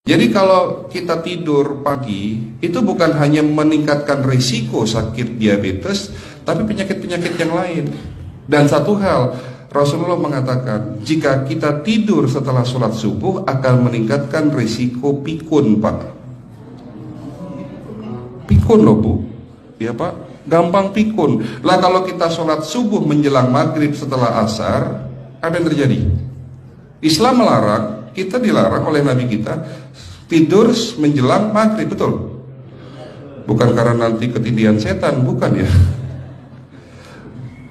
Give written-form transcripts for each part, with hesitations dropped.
Jadi kalau kita tidur pagi, itu bukan hanya meningkatkan risiko sakit diabetes, tapi penyakit-penyakit yang lain. Dan satu hal, Rasulullah mengatakan, jika kita tidur setelah sholat subuh akan meningkatkan risiko pikun, Pak. Pikun loh, Bu. Ya, Pak. Gampang pikun. Lah kalau kita sholat subuh menjelang maghrib setelah asar, apa yang terjadi? Islam melarang, kita dilarang oleh Nabi kita tidur menjelang maghrib, betul? Bukan karena nanti ketidian setan, bukan ya.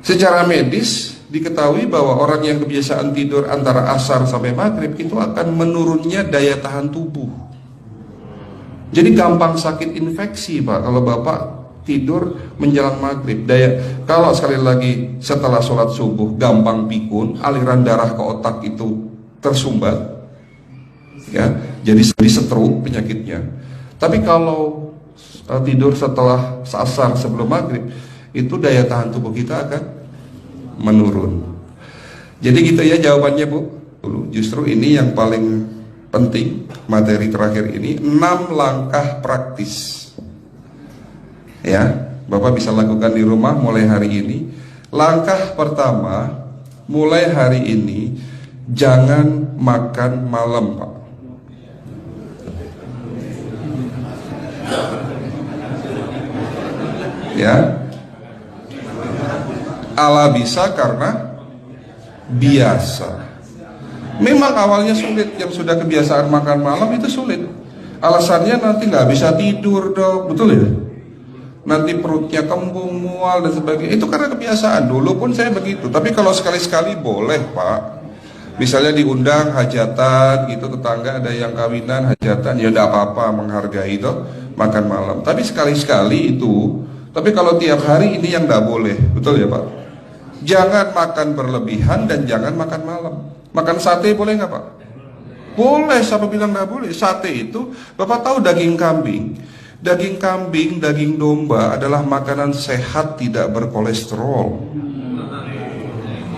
Secara medis diketahui bahwa orang yang kebiasaan tidur antara asar sampai maghrib itu akan menurunnya daya tahan tubuh. Jadi gampang sakit infeksi, Pak, kalau Bapak tidur menjelang maghrib. Kalau sekali lagi setelah sholat subuh gampang pikun, aliran darah ke otak itu tersumbat, ya, jadi stroke penyakitnya. Tapi kalau tidur setelah asar sebelum maghrib, itu daya tahan tubuh kita akan menurun. Jadi gitu ya jawabannya, Bu. Justru ini yang paling penting, materi terakhir ini 6 langkah praktis. Ya, Bapak bisa lakukan di rumah mulai hari ini. Langkah pertama, mulai hari ini jangan makan malam, Pak. Ya, ala bisa karena biasa. Memang awalnya sulit, yang sudah kebiasaan makan malam itu sulit. Alasannya nanti nggak bisa tidur dong, betul ya? Nanti perutnya kembung, mual dan sebagainya. Itu karena kebiasaan. Dulu pun saya begitu. Tapi kalau sekali-sekali boleh, Pak. Misalnya diundang hajatan gitu, tetangga ada yang kawinan hajatan, ya udah apa-apa, menghargai itu makan malam. Tapi sekali-sekali itu. Tapi kalau tiap hari ini yang nggak boleh, betul ya, Pak? Jangan makan berlebihan dan jangan makan malam. Makan sate boleh nggak, Pak? Boleh. Siapa bilang nggak boleh? Sate itu, Bapak tahu daging kambing. Daging kambing, daging domba adalah makanan sehat, tidak berkolesterol.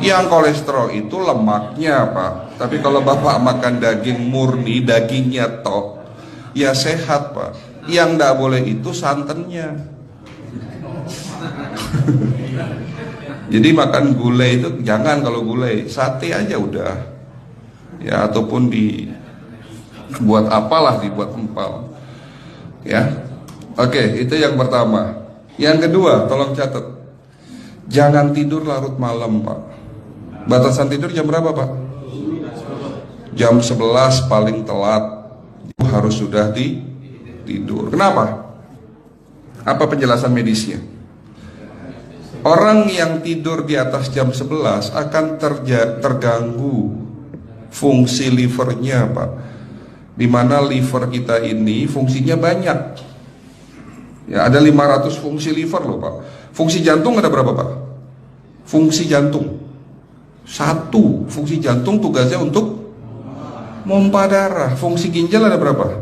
Yang kolesterol itu lemaknya, Pak. Tapi kalau Bapak makan daging murni, dagingnya tok, ya sehat, Pak. Yang nggak boleh itu santannya. Jadi makan gulai itu jangan, kalau gulai sate aja udah. Ya, ataupun dibuat apalah, dibuat empal. Ya. Oke, itu yang pertama. Yang kedua, tolong catat. Jangan tidur larut malam, Pak. Batasan tidur jam berapa, Pak? Jam 11 paling telat. Harus sudah tidur. Kenapa? Apa penjelasan medisnya? Orang yang tidur di atas jam 11 akan terganggu fungsi livernya, Pak. Dimana liver kita ini fungsinya banyak. Ya, ada 500 fungsi liver loh, Pak. Fungsi jantung ada berapa, Pak? Fungsi jantung 1. Fungsi jantung tugasnya untuk mompa darah. Fungsi ginjal ada berapa?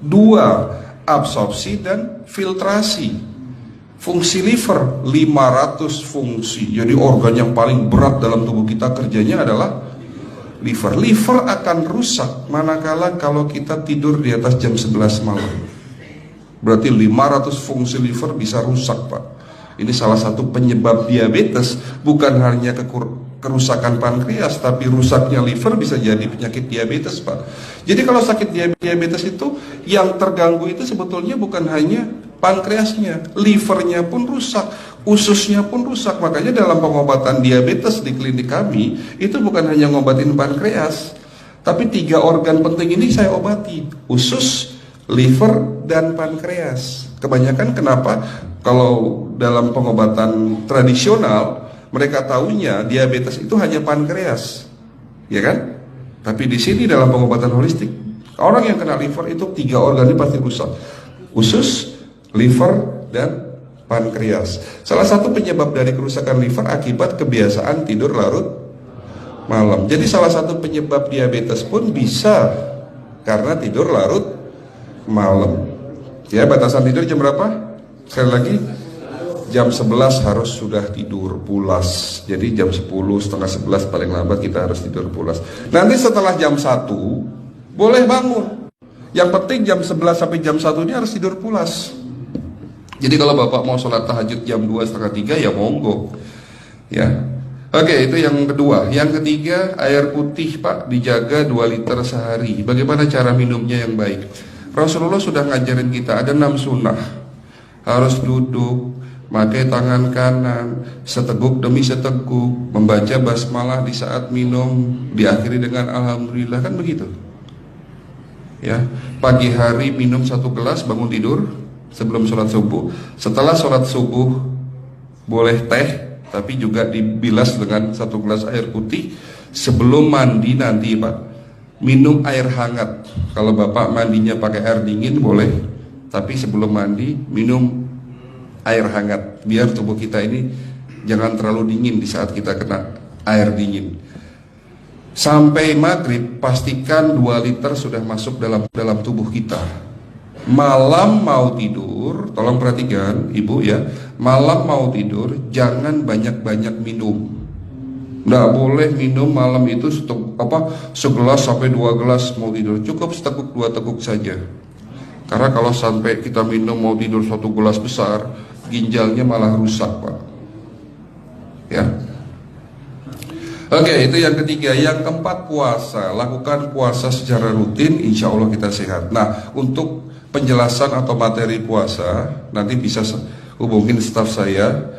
2. Absorpsi dan filtrasi. Fungsi liver 500 fungsi. Jadi organ yang paling berat dalam tubuh kita kerjanya adalah liver. Liver akan rusak manakala kalau kita tidur di atas jam 11 malam. Berarti 500 fungsi liver bisa rusak, Pak. Ini salah satu penyebab diabetes. Bukan hanya kerusakan pankreas, tapi rusaknya liver bisa jadi penyakit diabetes, Pak. Jadi kalau sakit diabetes itu yang terganggu itu sebetulnya bukan hanya pankreasnya, livernya pun rusak, ususnya pun rusak. Makanya dalam pengobatan diabetes di klinik kami itu bukan hanya ngobatin pankreas, tapi 3 organ penting ini saya obati: usus, liver, dan pankreas. Kebanyakan kenapa kalau dalam pengobatan tradisional mereka tahunya diabetes itu hanya pankreas, ya kan? Tapi di sini dalam pengobatan holistik, orang yang kena liver itu 3 organ ini pasti rusak: usus, liver, dan pankreas. Salah satu penyebab dari kerusakan liver akibat kebiasaan tidur larut malam. Jadi salah satu penyebab diabetes pun bisa karena tidur larut malam. Ya, batasan tidur jam berapa? Sekali lagi, jam 11 harus sudah tidur pulas. Jadi jam 10, setengah 11 paling lambat kita harus tidur pulas. Nanti setelah jam 1 boleh bangun. Yang penting jam 11 sampai jam 1 ini harus tidur pulas. Jadi kalau Bapak mau sholat tahajud jam 2, setengah 3 ya monggo. Ya. Oke, itu yang kedua. Yang ketiga, air putih Pak dijaga 2 liter sehari. Bagaimana cara minumnya yang baik? Rasulullah sudah ngajarin kita ada 6 sunnah. Harus duduk, pakai tangan kanan, seteguk demi seteguk, membaca basmalah di saat minum, diakhiri dengan alhamdulillah, kan begitu. Ya, pagi hari minum 1 gelas, bangun tidur sebelum sholat subuh. Setelah sholat subuh boleh teh, tapi juga dibilas dengan 1 gelas air putih. Sebelum mandi nanti Pak, minum air hangat. Kalau Bapak mandinya pakai air dingin boleh, tapi sebelum mandi minum air hangat, biar tubuh kita ini jangan terlalu dingin di saat kita kena air dingin. Sampai maghrib pastikan 2 liter sudah masuk dalam tubuh kita. Malam mau tidur, tolong perhatikan Ibu ya, malam mau tidur jangan banyak-banyak minum. Nggak boleh minum malam itu segelas sampai 2 gelas mau tidur. Cukup seteguk 2 teguk saja. Karena kalau sampai kita minum mau tidur 1 gelas besar, ginjalnya malah rusak Pak. Ya. Oke, itu yang ketiga. Yang keempat, puasa. Lakukan puasa secara rutin, insya Allah kita sehat. Nah, untuk penjelasan atau materi puasa nanti bisa hubungin staf saya.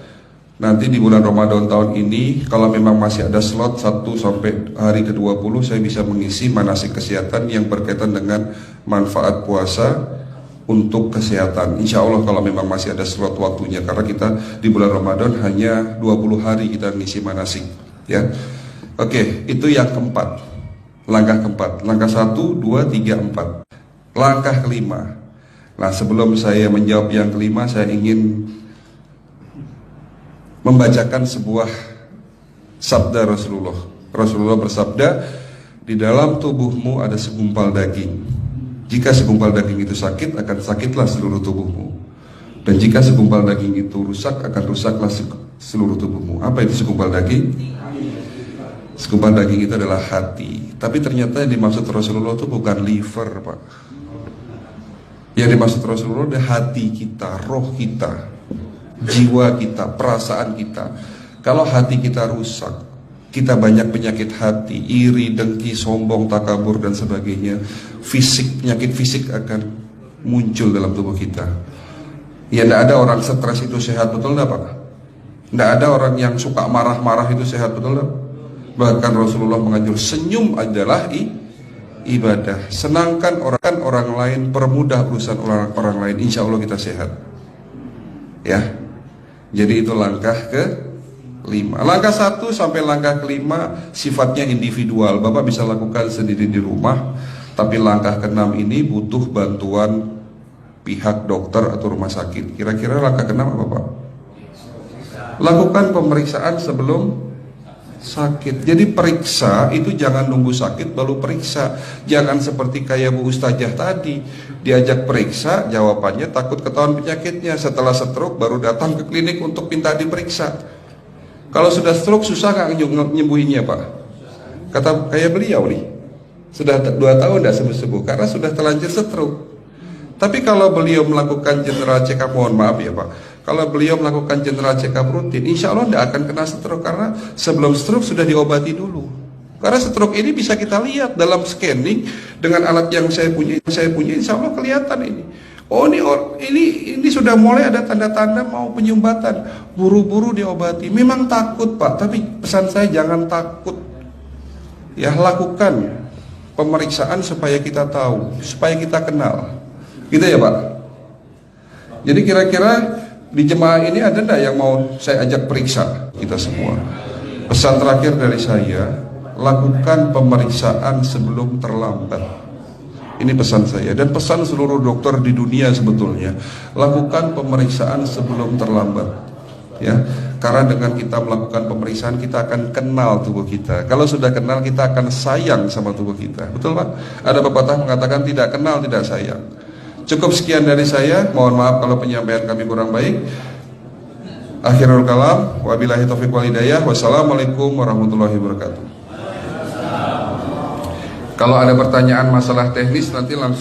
Nanti di bulan Ramadan tahun ini, kalau memang masih ada slot 1 sampai hari ke-20, saya bisa mengisi manasik kesehatan yang berkaitan dengan manfaat puasa untuk kesehatan. Insya Allah kalau memang masih ada slot waktunya, karena kita di bulan Ramadan hanya 20 hari kita mengisi manasik. Ya, oke, itu yang keempat. Langkah keempat. Langkah 1, 2, 3, 4. Langkah kelima. Nah, sebelum saya menjawab yang kelima, saya ingin membacakan sebuah sabda Rasulullah. Rasulullah bersabda, di dalam tubuhmu ada segumpal daging. Jika segumpal daging itu sakit, akan sakitlah seluruh tubuhmu. Dan jika segumpal daging itu rusak, akan rusaklah seluruh tubuhmu. Apa itu segumpal daging? Segumpal daging itu adalah hati. Tapi ternyata yang dimaksud Rasulullah itu bukan liver Pak. Yang dimaksud Rasulullah adalah hati kita, roh kita, jiwa kita, perasaan kita. Kalau hati kita rusak, kita banyak penyakit hati, iri, dengki, sombong, takabur dan sebagainya. Penyakit fisik akan muncul dalam tubuh kita. Ya, tidak ada orang stres itu sehat, betul tidak Pak? Tidak ada orang yang suka marah-marah itu sehat, betul tidak? Bahkan Rasulullah mengajar senyum adalah ibadah. Senangkan orang lain, permudah urusan orang lain, insya Allah kita sehat. Ya, jadi itu langkah ke-5. Langkah 1 sampai langkah ke-5 sifatnya individual. Bapak bisa lakukan sendiri di rumah. Tapi langkah ke-6 ini butuh bantuan pihak dokter atau rumah sakit. Kira-kira langkah ke-6 apa Pak? Lakukan pemeriksaan sebelum sakit. Jadi periksa itu jangan nunggu sakit baru periksa. Jangan seperti kayak Bu Ustazah tadi, diajak periksa, jawabannya takut ketahuan penyakitnya. Setelah stroke baru datang ke klinik untuk minta diperiksa. Kalau sudah stroke susah nggak nyembuhinnya Pak? Kata kayak beliau nih, sudah 2 tahun tidak sembuh-sembuh karena sudah terlanjur stroke. Tapi kalau beliau melakukan general check up, mohon maaf ya Pak, kalau beliau melakukan general check up rutin, insya Allah tidak akan kena stroke, karena sebelum stroke sudah diobati dulu. Karena stroke ini bisa kita lihat dalam scanning dengan alat yang saya punya, insya Allah kelihatan ini. Oh, ini sudah mulai ada tanda-tanda mau penyumbatan, buru-buru diobati. Memang takut Pak, tapi pesan saya jangan takut. Ya, lakukan pemeriksaan supaya kita tahu, supaya kita kenal. Gitu ya Pak. Jadi kira-kira di jemaah ini ada enggak yang mau saya ajak periksa kita semua? Pesan terakhir dari saya, lakukan pemeriksaan sebelum terlambat. Ini pesan saya dan pesan seluruh dokter di dunia sebetulnya. Lakukan pemeriksaan sebelum terlambat. Ya, karena dengan kita melakukan pemeriksaan kita akan kenal tubuh kita. Kalau sudah kenal kita akan sayang sama tubuh kita. Betul Pak? Ada pepatah mengatakan tidak kenal tidak sayang. Cukup sekian dari saya. Mohon maaf kalau penyampaian kami kurang baik. Akhirul kalam, wabillahi taufiq wal hidayah. Wassalamualaikum warahmatullahi wabarakatuh. Kalau ada pertanyaan masalah teknis nanti langsung